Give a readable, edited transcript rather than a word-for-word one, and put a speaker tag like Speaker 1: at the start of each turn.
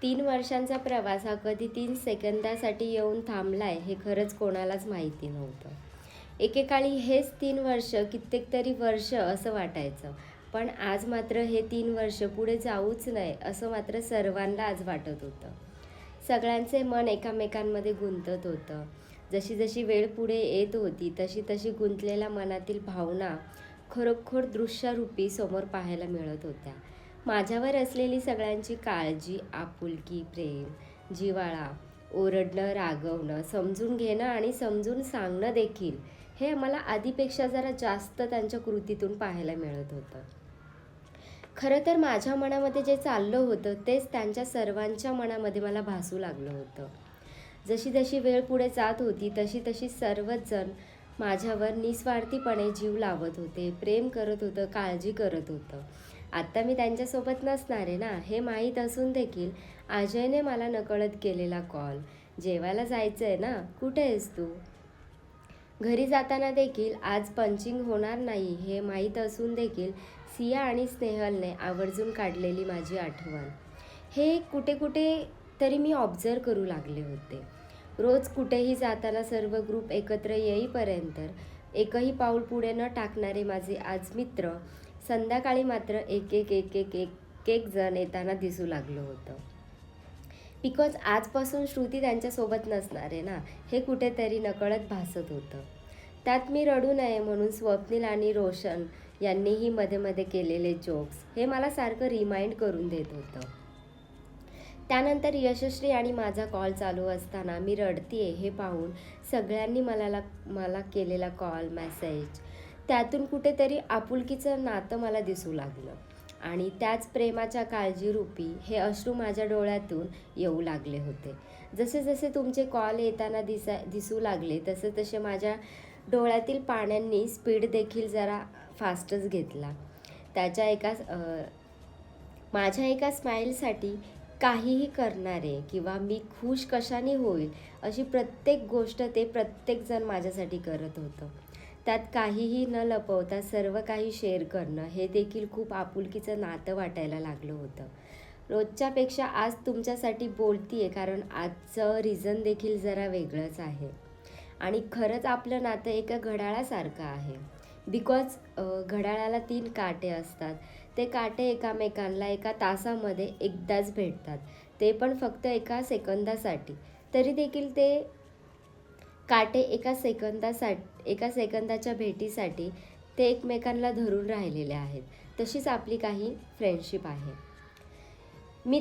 Speaker 1: 3 वर्षांचा प्रवास हा कधी 3 सेकंदासाठी येऊन थांबलाय हे खरंच कोणालाच माहिती नव्हतं. एकेकाळी हेच 3 वर्ष कित्येक तरी वर्ष असं वाटायचं. पण आज मात्र हे 3 वर्ष पुढे जाऊच नये असं मात्र सर्वांना आज वाटत होतं. सगळ्यांचे मन एकामेकांमध्ये गुंतत होतं. जशी जशी वेळ पुढे येत होती तशी तशी गुंतलेल्या मनातील भावना खरोखर दृश्यरूपी समोर पाहायला मिळत होत्या. माझ्यावर असलेली सगळ्यांची काळजी, आपुलकी, प्रेम, जिव्हाळा, ओरडणं, रागवणं, समजून घेणं आणि समजून सांगणं देखील हे मला आधीपेक्षा जरा जास्त त्यांच्या कृतीतून पाहायला मिळत होतं. खरं तर माझ्या मनामध्ये जे चाललं होतं तेच त्यांच्या सर्वांच्या मनामध्ये मला भासू लागलं होतं. जशी जशी वेळ पुढे जात होती तशी तशी सर्वच जण माझ्यावर निस्वार्थीपणे जीव लावत होते, प्रेम करत होतं, काळजी करत होतं. आत्ता मी त्यांच्यासोबत नसणार आहे ना हे माहीत असून देखील अजयने मला नकळत केलेला कॉल, जेवायला जायचं आहे ना, कुठे आहेस तू? घरी जाताना देखील आज पंचिंग होणार नाही हे माहीत असून देखील सिया आणि स्नेहलने आवर्जून काढलेली माझी आठवण, हे कुठे कुठे तरी मी ऑब्झर्व करू लागले होते. रोज कुठेही जाताना सर्व ग्रुप एकत्र येईपर्यंत एकही पाऊल पुढे न टाकणारे माझे आज मित्र संध्याकाळी मात्र एक एक एक एक एक एक जण येताना दिसू लागलं होतं. बिकॉज आजपासून श्रुती त्यांच्यासोबत नसणार आहे ना हे कुठेतरी नकळत भासत होतं. त्यात मी रडू नये म्हणून स्वप्नील आणि रोशन यांनीही मध्ये मध्ये केलेले जोक्स हे मला सारखं रिमाइंड करून देत होतं. त्यानंतर यशश्री आणि माझा कॉल चालू असताना मी रडतीये हे पाहून सगळ्यांनी मला केलेला कॉल, मेसेज, त्यातून कुठेतरी आपुलकीचं नातं मला दिसू लागलं आणि त्याच प्रेमाच्या काळजीरूपी हे अश्रू माझ्या डोळ्यातून येऊ लागले होते. जसे जसे तुमचे कॉल येताना दिसू लागले तसे तसे माझ्या डोळ्यातील पाण्यांनी स्पीड देखील जरा फास्टच घेतला. माझ्या एका स्माईलसाठी काहीही करणारे किंवा मी खुश कशाने होईल अशी प्रत्येक गोष्ट ते प्रत्येकजण माझ्यासाठी करत होतं. त्यात काहीही न लपवता सर्व काही शेअर करणं हे देखील खूप आपुलकीचं नातं वाटायला लागलं होतं. रोजच्यापेक्षा आज तुमच्यासाठी बोलतीये कारण आजचं रिझन देखील जरा वेगळंच आहे आणि खरंच आपलं नातं एका घड्याळासारखं आहे. बिकॉज घड्याळाला 3 काटे असतात. ते काटे एकामेकांना एका तासामध्ये एकदाच भेटतात, ते पण फक्त एका सेकंदासाठी. तरी देखील ते काटे एका सेकंदाच्या भेटीसाठी ते एकमेकांना धरून राहिलेले आहेत. तशीच आपली काही फ्रेंडशिप आहे. मी